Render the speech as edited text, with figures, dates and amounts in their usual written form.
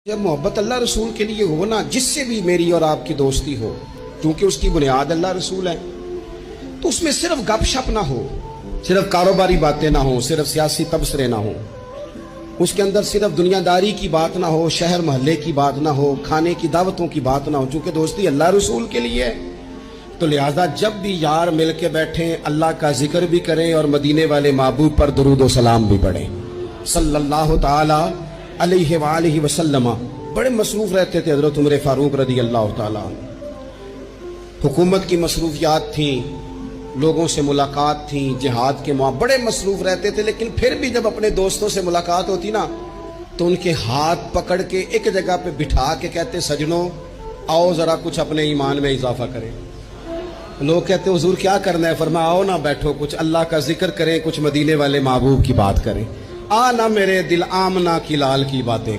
जब मोहब्बत अल्लाह रसूल के लिए हो ना, जिससे भी मेरी और आपकी दोस्ती हो, क्योंकि उसकी बुनियाद अल्लाह रसूल है, तो उसमें सिर्फ गपशप ना हो, सिर्फ कारोबारी बातें ना हो, सिर्फ सियासी तबसरे ना हो, उसके अंदर सिर्फ दुनियादारी की बात ना हो, शहर महल्ले की बात ना हो, खाने की दावतों की बात ना हो। चूंकि दोस्ती अल्लाह रसूल के लिए है, तो लिहाजा जब भी यार मिल के बैठे अल्लाह का जिक्र भी करें और मदीने वाले महबूब पर दुरूद व सलाम भी पढ़ें सल्लल्लाहु ताला अलैहि वसल्लम। बड़े मसरूफ रहते थे हज़रत उमर फारूक रदी अल्लाह ताला। हुकूमत की मसरूफियात थी, लोगों से मुलाकात थी, जिहाद के मौके बड़े मसरूफ रहते थे, लेकिन फिर भी जब अपने दोस्तों से मुलाकात होती ना, तो उनके हाथ पकड़ के एक जगह पे बिठा के कहते, सजनों आओ जरा कुछ अपने ईमान में इजाफा करें। लोग कहते हुजूर क्या करना है? फरमाया आओ ना बैठो, कुछ अल्लाह का जिक्र करें, कुछ मदीने वाले महबूब की बात करें। आ ना मेरे दिल आमना की लाल की बातें।